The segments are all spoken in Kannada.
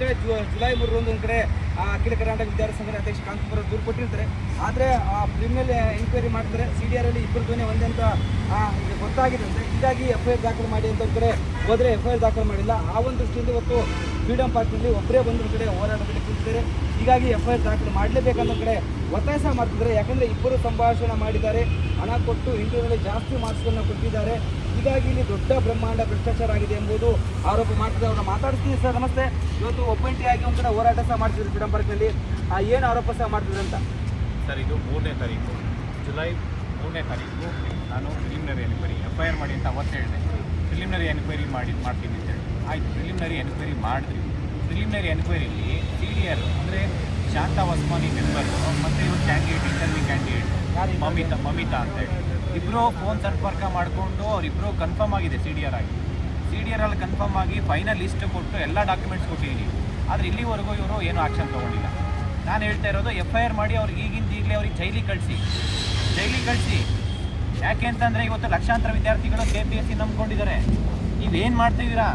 ಜುಲೈ 3 ಒಂದು ಕಡೆ ಅಖಿಲ ಕರ್ನಾಟಕ ವಿದ್ಯಾರ್ಥಿ ಸಂಘದ ಅಧ್ಯಕ್ಷ ಕಾಂತಪುರ ದೂರು ಕೊಟ್ಟಿರ್ತಾರೆ. ಆದರೆ ಪ್ರಿಲಿಮಿನರಿ ಎಂಕ್ವೈರಿ ಮಾಡ್ತಾರೆ. CDR ಅಲ್ಲಿ ಇಬ್ಬರು ಧ್ವನಿ ಒಂದೇ ಅಂತ ಗೊತ್ತಾಗಿದೆ. ಹೀಗಾಗಿ FIR ದಾಖಲು ಮಾಡಿ ಅಂತ ಒಂದು ಕಡೆ ಹೋದರೆ FIR ದಾಖಲು ಮಾಡಿಲ್ಲ. ಆ ಒಂದು ದೃಷ್ಟಿಯಿಂದ ಇವತ್ತು ಫ್ರೀಡಂ ಪಾರ್ಕ್ನಲ್ಲಿ ಒಬ್ಬರೇ ಬಂದು ಕಡೆ ಹೋರಾಟದಲ್ಲಿ ಕೂತಿದ್ದಾರೆ. ಹೀಗಾಗಿ FIR ದಾಖಲು ಮಾಡಲೇಬೇಕನ್ನೋ ಕಡೆ ಒತ್ತಾಯ ಸಹ ಮಾಡ್ತಿದ್ದಾರೆ. ಯಾಕಂದರೆ ಇಬ್ಬರು ಸಂಭಾಷಣೆ ಮಾಡಿದ್ದಾರೆ, ಹಣ ಕೊಟ್ಟು ಇಂಟರ್ವ್ಯೂನಲ್ಲಿ ಜಾಸ್ತಿ ಮಾರ್ಕ್ಸ್ಗಳನ್ನು ಕೊಟ್ಟಿದ್ದಾರೆ. ಹೀಗಾಗಿ ಇಲ್ಲಿ ದೊಡ್ಡ ಬ್ರಹ್ಮಾಂಡ ಭ್ರಷ್ಟಾಚಾರ ಆಗಿದೆ ಎಂಬುದು ಆರೋಪ ಮಾಡ್ತಿದ್ದಾರೆ. ಅವ್ರನ್ನ ಮಾತಾಡ್ತೀನಿ ಸರ್. ನಮಸ್ತೆ. ಇವತ್ತು ಒಬ್ಬಂಟಿಯಾಗಿ ಒಂದು ಕಡೆ ಹೋರಾಟ ಸಹ ಮಾಡ್ತಿದ್ರು ಫ್ರೀಡಂ ಪಾರ್ಕ್ನಲ್ಲಿ. ಏನು ಆರೋಪ ಸಹ ಮಾಡ್ತಿದ್ರು ಅಂತ ಸರ್? ಇದು 3ನೇ ತಾರೀಕು, ಜುಲೈ 3ನೇ ತಾರೀಕು ನಾನು ಪ್ರಿಲಿಮಿನರಿ ಎನ್ಕ್ವೈರಿ FIR ಮಾಡಿ ಅಂತ ಅವತ್ತು ಹೇಳಿದೆ. ಪ್ರಿಲಿಮಿನರಿ ಎನ್ಕ್ವೈರಿ ಮಾಡ್ತೀನಿ ಅಂತೇಳಿ ಆಯಿತು. ಪ್ರಿಲಿಮಿನರಿ ಎನ್ಕ್ವೈರಿ ಮಾಡಿದ್ರಿ. ಪ್ರಿಲಿಮಿನರಿ ಎನ್ಕ್ವೈರಿಯಲ್ಲಿ CDR ಅಂದರೆ ಶಾಂತ ವಸ್ಮಾನಿ ಮೆಂಬರು ಮತ್ತು ಇವರು ಕ್ಯಾಂಡಿಡೇಟ್, ಇಂಟರ್ವ್ಯೂ ಕ್ಯಾಂಡಿಡೇಟ್ ಮಮಿತಾ ಅಂತೇಳಿ ಇಬ್ಬರು ಫೋನ್ ಸಂಪರ್ಕ ಮಾಡಿಕೊಂಡು ಅವರಿಬ್ಬರು ಕನ್ಫರ್ಮ್ ಆಗಿದೆ CDR ಆಗಿ. CDR ಅಲ್ಲಿ ಕನ್ಫರ್ಮ್ ಆಗಿ ಫೈನಲ್ ಲಿಸ್ಟ್ ಕೊಟ್ಟು ಎಲ್ಲ ಡಾಕ್ಯುಮೆಂಟ್ಸ್ ಕೊಟ್ಟಿದ್ದೀನಿ. ಆದರೆ ಇಲ್ಲಿವರೆಗೂ ಇವರು ಏನೂ ಆ್ಯಕ್ಷನ್ ತೊಗೊಂಡಿಲ್ಲ. ನಾನು ಹೇಳ್ತಾ ಇರೋದು FIR ಮಾಡಿ ಅವ್ರಿಗೆ ಈಗಲೇ ಅವ್ರಿಗೆ ಜೈಲಿಗೆ ಕಳಿಸಿ. ಯಾಕೆ ಅಂತಂದರೆ ಇವತ್ತು ಲಕ್ಷಾಂತರ ವಿದ್ಯಾರ್ಥಿಗಳು KPSC ನಂಬ್ಕೊಂಡಿದ್ದಾರೆ. ನೀವೇನು ಮಾಡ್ತಿದ್ದೀರಾ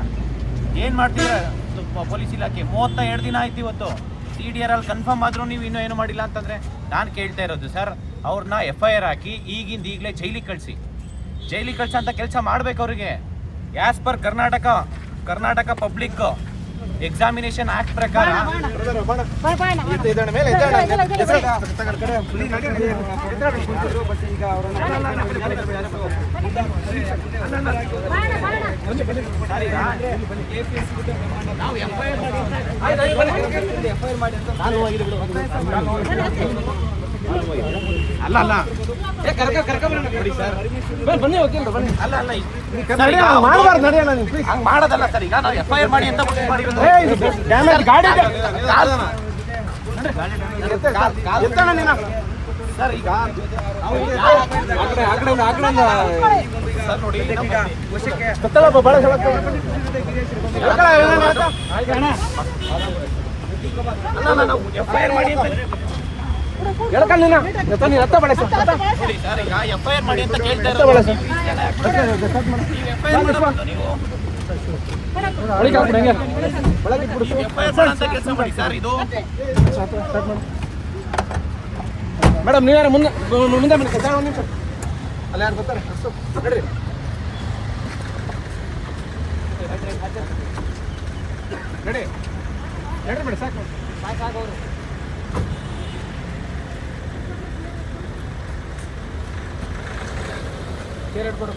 ಪೊಲೀಸ್ ಇಲಾಖೆ? 32 ದಿನ ಆಯ್ತು ಇವತ್ತು. CDR ಅಲ್ಲಿ ಕನ್ಫರ್ಮ್ ಆದರೂ ನೀವು ಇನ್ನೂ ಏನು ಮಾಡಿಲ್ಲ ಅಂತಂದರೆ ನಾನು ಕೇಳ್ತಾ ಇರೋದು ಸರ್, ಅವ್ರನ್ನ FIR ಹಾಕಿ ಈಗಲೇ ಜೈಲಿಗೆ ಕಳಿಸಿ ಅಂತ ಕೆಲಸ ಮಾಡಬೇಕು ಅವ್ರಿಗೆ. As per Karnataka public examination act ಪ್ರಕಾರ ಮಾಡೋದಲ್ಲ ಸರ್. ಈಗ ನಾವು FIR ಮಾಡಿ ಅಂತ ಸರ್. ಈಗ ಸರ್ ನೋಡಿ, ನಾವು FIR ಮಾಡಿ ಅಂತ FIR ಮಾಡಿ ಅಂತ ಕೇಳ್ತಾ ಇರೋದು. ಕೆಲಸ ಮಾಡಿ ಸರ್. ಇದು ಮೇಡಮ್ ನೀವ್ಯಾರ ಮುಂದೆ ಅಲ್ಲಿ ಯಾರು ಬರ್ತಾರೆ ನಡಿ ಮೇಡಮ್ ಸಾಕು ಅವರು ಕೇರ್ ಕೊಡು.